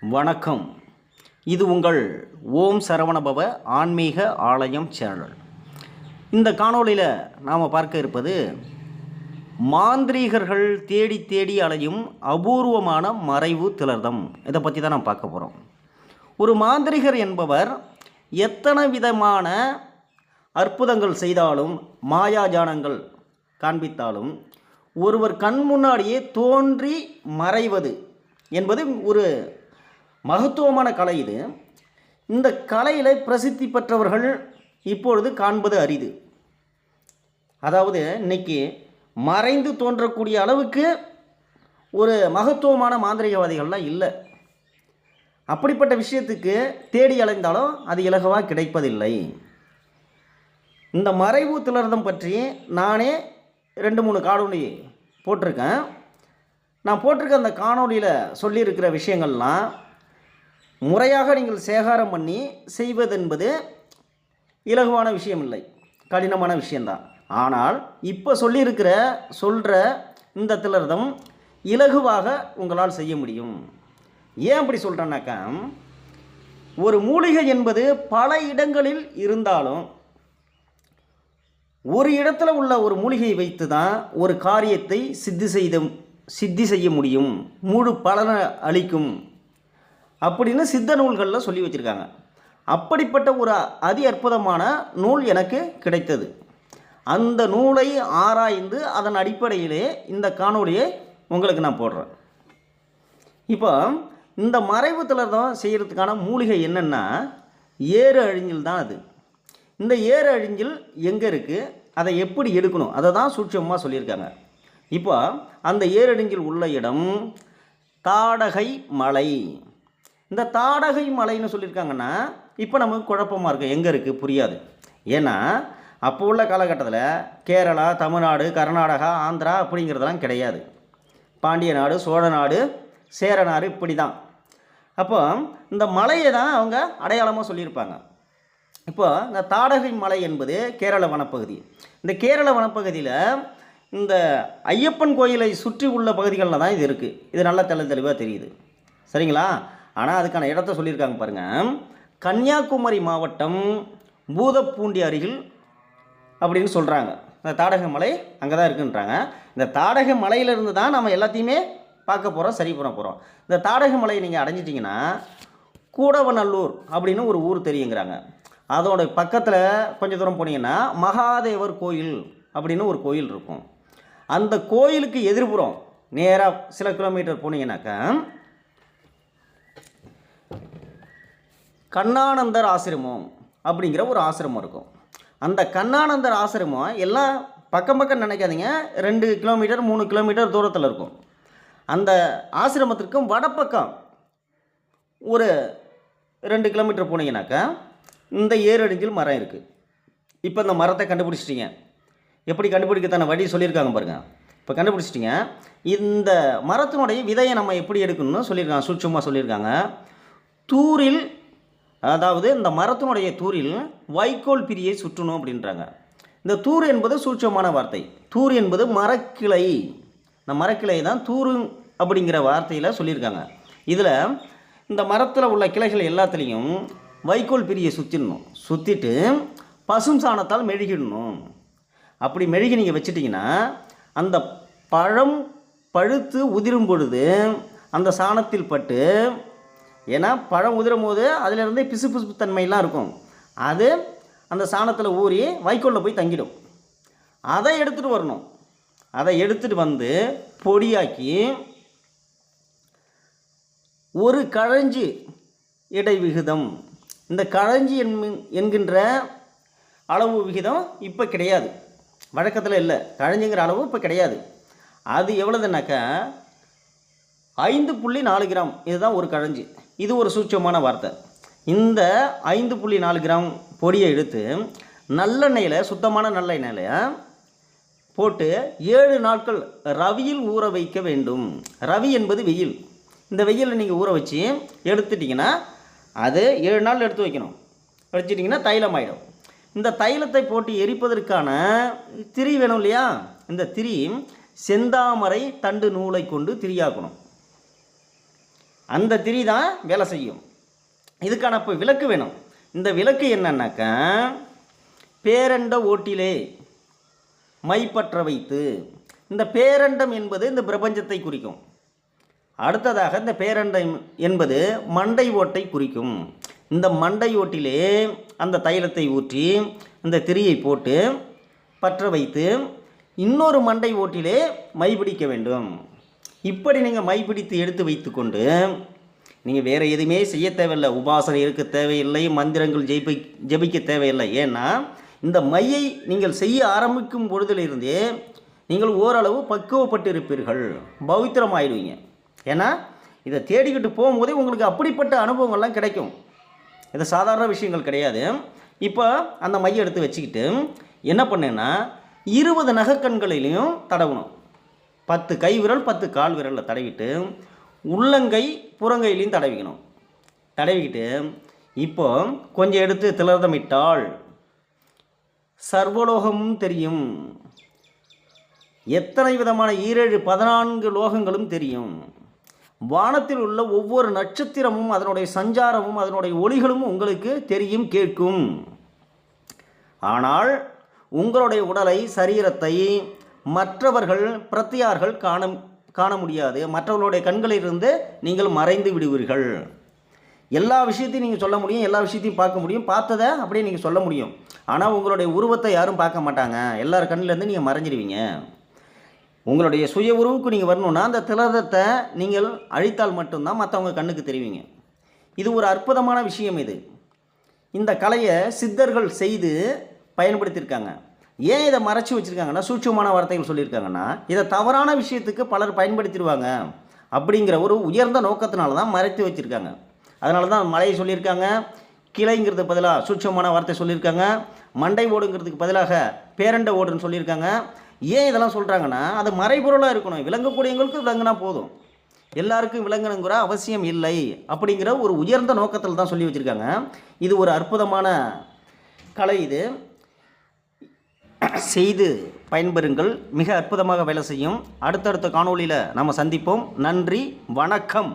வணக்கம். இது உங்கள் ஓம் சரவணபவ ஆன்மீக ஆலயம் சேனல். இந்த காணொளியில் நாம் பார்க்க இருப்பது மாந்திரீகர்கள் தேடி தேடி அலையும் அபூர்வமான மறைவு திலர்தம். இதை பற்றி தான் நாம் பார்க்க போகிறோம். ஒரு மாந்திரிகர் என்பவர் எத்தனை விதமான அற்புதங்கள் செய்தாலும், மாயாஜானங்கள் காண்பித்தாலும், ஒருவர் கண் முன்னாடியே தோன்றி மறைவது என்பது ஒரு மகத்துவமான கலை. இது இந்த கலையில் பிரசித்தி பெற்றவர்கள் இப்பொழுது காண்பது அரிது. அதாவது இன்னைக்கு மறைந்து தோன்றக்கூடிய அளவுக்கு ஒரு மகத்துவமான மாந்திரிகவாதிகள்லாம் இல்லை. அப்படிப்பட்ட விஷயத்துக்கு தேடி அலைந்தாலும் அது இலகுவாக கிடைப்பதில்லை. இந்த மறைவு திலர்தம் பற்றி நானே 2-3 காணொளி போட்டிருக்கேன். நான் போட்டிருக்க அந்த காணொளியில் சொல்லியிருக்கிற விஷயங்கள்லாம் முறையாக நீங்கள் சேகாரம் பண்ணி செய்வதென்பது இலகுவான விஷயம் இல்லை, கடினமான விஷயந்தான். ஆனால் இப்போ சொல்கிற இந்த திலர்தம் இலகுவாக உங்களால் செய்ய முடியும். ஏன் அப்படி சொல்கிறேன்னாக்கா, ஒரு மூலிகை என்பது பல இடங்களில் இருந்தாலும் ஒரு இடத்துல உள்ள ஒரு மூலிகையை வைத்து தான் ஒரு காரியத்தை சித்தி செய்ய முடியும், முழு பலனை அளிக்கும் அப்படின்னு சித்த நூல்களில் சொல்லி வச்சுருக்காங்க. அப்படிப்பட்ட ஒரு அதி அற்புதமான நூல் எனக்கு கிடைத்தது. அந்த நூலை ஆராய்ந்து அதன் அடிப்படையிலே இந்த காணொளியை உங்களுக்கு நான் போடுறேன். இப்போ இந்த மறைவு திலர்தம் செய்கிறதுக்கான மூலிகை என்னென்னா ஏறு அழிஞ்சில் தான். அது இந்த ஏறு அழிஞ்சில் எங்கே இருக்குது, அதை எப்படி எடுக்கணும், அதை தான் சூட்சமாக சொல்லியிருக்காங்க. இப்போ அந்த ஏரடிஞ்சில் உள்ள இடம் தாடகை மலை. இந்த தாடகை மலைன்னு சொல்லியிருக்காங்கன்னா இப்போ நமக்கு குழப்பமாக இருக்குது, எங்கே இருக்குது புரியாது. ஏன்னா அப்போ உள்ள காலகட்டத்தில் கேரளா, தமிழ்நாடு, கர்நாடகா, ஆந்திரா அப்படிங்கிறதெல்லாம் கிடையாது. பாண்டிய நாடு, சோழ நாடு, சேர நாடு இப்படி தான். அப்போ இந்த மலையை தான் அவங்க அடையாளமாக சொல்லியிருப்பாங்க. இப்போ இந்த தாடகை மலை என்பது கேரள வனப்பகுதி. இந்த கேரள வனப்பகுதியில் இந்த ஐயப்பன் கோயிலை சுற்றி உள்ள பகுதிகளில் தான் இது இருக்குது. இது நல்லா தெளிவாக தெரியுது, சரிங்களா? ஆனால் அதுக்கான இடத்த சொல்லியிருக்காங்க பாருங்கள். கன்னியாகுமரி மாவட்டம் பூதப்பூண்டி அருகில் அப்படின்னு சொல்கிறாங்க. இந்த தாடகை மலை அங்கே தான் இருக்குன்றாங்க. இந்த தாடகை மலையிலிருந்து தான் நம்ம எல்லாத்தையுமே பார்க்க போகிறோம், சரி பண்ண போகிறோம். இந்த தாடகை மலையை நீங்கள் அடைஞ்சிட்டிங்கன்னா கூடவநல்லூர் அப்படின்னு ஒரு ஊர் தெரியுங்கிறாங்க. அதோட பக்கத்தில் கொஞ்சம் தூரம் போனீங்கன்னா மகாதேவர் கோயில் அப்படின்னு ஒரு கோயில் இருக்கும். அந்த கோயிலுக்கு எதிர்புறம் நேராக சில கிலோமீட்டர் போனீங்கன்னாக்கா கண்ணானந்தர் ஆசிரமம் அப்படிங்கிற ஒரு ஆசிரமம் இருக்கும். அந்த கண்ணானந்தர் ஆசிரமம் எல்லாம் பக்கம் நினைக்காதீங்க, 2 கிலோமீட்டர் 3 கிலோமீட்டர் தூரத்தில் இருக்கும். அந்த ஆசிரமத்திற்கும் வடப்பக்கம் ஒரு 2 கிலோமீட்டர் போனீங்கன்னாக்கா இந்த ஏரடிஞ்சில் மரம் இருக்குது. இப்போ இந்த மரத்தை கண்டுபிடிச்சிட்டிங்க. எப்படி கண்டுபிடிக்கத்தான வழி சொல்லியிருக்காங்க பாருங்கள். இப்போ கண்டுபிடிச்சிட்டிங்க. இந்த மரத்தினுடைய விதையை நம்ம எப்படி எடுக்கணும்னு சொல்லியிருக்காங்க, சூட்சமாக சொல்லியிருக்காங்க. தூரில், அதாவது இந்த மரத்தினுடைய தூரில் வைக்கோல் பிரியை சுற்றணும் அப்படின்றாங்க. இந்த தூர் என்பது சூட்சமான வார்த்தை. தூர் என்பது மரக்கிளை. இந்த மரக்கிளை தான் தூரு அப்படிங்கிற வார்த்தையில் சொல்லியிருக்காங்க. இதில் இந்த மரத்தில் உள்ள கிளைகள் எல்லாத்துலேயும் வைக்கோல் பிரியை சுற்றிட்டு பசும் சாணத்தால் மெழுகிடணும். அப்படி மெழுகி நீங்கள் வச்சிட்டிங்கன்னா அந்த பழம் பழுத்து உதிரும் பொழுது அந்த சாணத்தில் பட்டு, ஏன்னா பழம் உதிரும் போது அதிலிருந்து பிசு தன்மையெல்லாம் இருக்கும், அது அந்த சாணத்தில் ஊறி வைக்கோலில் போய் தங்கிடும். அதை எடுத்துகிட்டு வரணும். அதை எடுத்துகிட்டு வந்து பொடியாக்கி ஒரு கழஞ்சி இடை விகிதம், இந்த கழஞ்சி என்கின்ற அளவு விகிதம் இப்போ கிடையாது, வழக்கத்தில் இல்லை. கழஞ்சிங்கிற அளவு இப்போ கிடையாது. அது எவ்வளோதுனாக்கா 5.4 கிராம். இதுதான் ஒரு கழஞ்சி. இது ஒரு சூட்சமான வார்த்தை. இந்த 5.4 கிராம் பொடியை எடுத்து நல்லெண்ணெயில், சுத்தமான நல்லெண்ணெயில் போட்டு 7 நாட்கள் ரவியில் ஊற வைக்க வேண்டும். ரவி என்பது வெயில். இந்த வெயிலில் நீங்கள் ஊற வச்சு எடுத்துட்டிங்கன்னா அது 7 நாள் எடுத்து வைக்கணும். வச்சிட்டிங்கன்னா தைலம் ஆகிடும். இந்த தைலத்தை போட்டு எரிப்பதற்கான திரி வேணும் இல்லையா? இந்த திரி செந்தாமரை தண்டு நூலை கொண்டு திரியாக்கணும். அந்த திரி தான் வேலை செய்யும். இதுக்கான இப்போ விளக்கு வேணும். இந்த விளக்கு என்னன்னாக்கா, பேரண்ட ஓட்டிலே மைப்பற்ற வைத்து. இந்த பேரண்டம் என்பது இந்த பிரபஞ்சத்தை குறிக்கும். அடுத்ததாக இந்த பேரண்டம் என்பது மண்டை ஓட்டை குறிக்கும். இந்த மண்டை ஓட்டிலே அந்த தைலத்தை ஊற்றி இந்த திரியை போட்டு பற்ற வைத்து இன்னொரு மண்டை ஓட்டிலே மைபிடிக்க வேண்டும். இப்படி நீங்கள் மைபிடித்து எடுத்து வைத்து கொண்டு நீங்கள் வேறு எதுவுமே செய்ய தேவையில்லை, உபாசனை இருக்க தேவையில்லை, மந்திரங்கள் ஜெபிக்க தேவையில்லை. ஏன்னா இந்த மையை நீங்கள் செய்ய ஆரம்பிக்கும் பொழுதிலிருந்தே நீங்கள் ஓரளவு பக்குவப்பட்டு இருப்பீர்கள், பவித்திரமாயிடுவீங்க. ஏன்னா இதை தேடிக்கிட்டு போகும்போதே உங்களுக்கு அப்படிப்பட்ட அனுபவங்கள்லாம் கிடைக்கும். இது சாதாரண விஷயங்கள் கிடையாது. இப்போ அந்த மையை எடுத்து வச்சுக்கிட்டு என்ன பண்ணேன்னா 20 நகக்கண்களிலையும் தடவணும். 10 கை விரல் 10 கால் விரலில் தடவிட்டு உள்ளங்கை புறங்கையிலையும் தடவிக்கணும். தடவிக்கிட்டு இப்போ கொஞ்சம் எடுத்து திலர்தமிட்டால் சர்வலோகமும் தெரியும். எத்தனை விதமான 14 லோகங்களும் தெரியும். வானத்தில் உள்ள ஒவ்வொரு நட்சத்திரமும் அதனுடைய சஞ்சாரமும் அதனுடைய ஒளிகளும் உங்களுக்கு தெரியும், கேட்கும். ஆனால் உங்களுடைய உடலை, சரீரத்தை மற்றவர்கள் பிரத்தியார்கள் காண முடியாது. மற்றவர்களுடைய கண்களிலிருந்து நீங்கள் மறைந்து விடுவீர்கள். எல்லா விஷயத்தையும் நீங்கள் சொல்ல முடியும், எல்லா விஷயத்தையும் பார்க்க முடியும், பார்த்ததை அப்படியே நீங்கள் சொல்ல முடியும். ஆனால் உங்களுடைய உருவத்தை யாரும் பார்க்க மாட்டாங்க, எல்லார் கண்ணிலேருந்து நீங்கள் மறைஞ்சிடுவீங்க. உங்களுடைய சுய உருவுக்கு நீங்கள் வரணுன்னா அந்த திலதத்தை நீங்கள் அழித்தால் மட்டும்தான் மற்றவங்க கண்ணுக்கு தெரிவிங்க. இது ஒரு அற்புதமான விஷயம். இந்த கலையை சித்தர்கள் செய்து பயன்படுத்தியிருக்காங்க. ஏன் இதை மறைச்சி வச்சுருக்காங்கன்னா, சூட்சமான வார்த்தைகள் சொல்லியிருக்காங்கன்னா, இதை தவறான விஷயத்துக்கு பலர் பயன்படுத்திடுவாங்க அப்படிங்கிற ஒரு உயர்ந்த நோக்கத்தினால தான் மறைத்து வச்சுருக்காங்க. அதனால தான் மலையை சொல்லியிருக்காங்க, கிளைங்கிறது பதிலாக சூட்சமான வார்த்தை சொல்லியிருக்காங்க, மண்டை ஓடுங்கிறதுக்கு பதிலாக பேரண்ட ஓடுன்னு சொல்லியிருக்காங்க. ஏன் இதெல்லாம் சொல்கிறாங்கன்னா, அது மறைபொருளாக இருக்கணும், விளங்கக்கூடியவங்களுக்கு விளங்குனா போதும், எல்லாருக்கும் விளங்கணுங்கிற அவசியம் இல்லை அப்படிங்கிற ஒரு உயர்ந்த நோக்கத்தில் தான் சொல்லி வச்சுருக்காங்க. இது ஒரு அற்புதமான கலை. இது செய்து பயன்பெறுங்கள், மிக அற்புதமாக வேலை செய்யும். அடுத்தடுத்த காணொளியில் நாம் சந்திப்போம். நன்றி, வணக்கம்.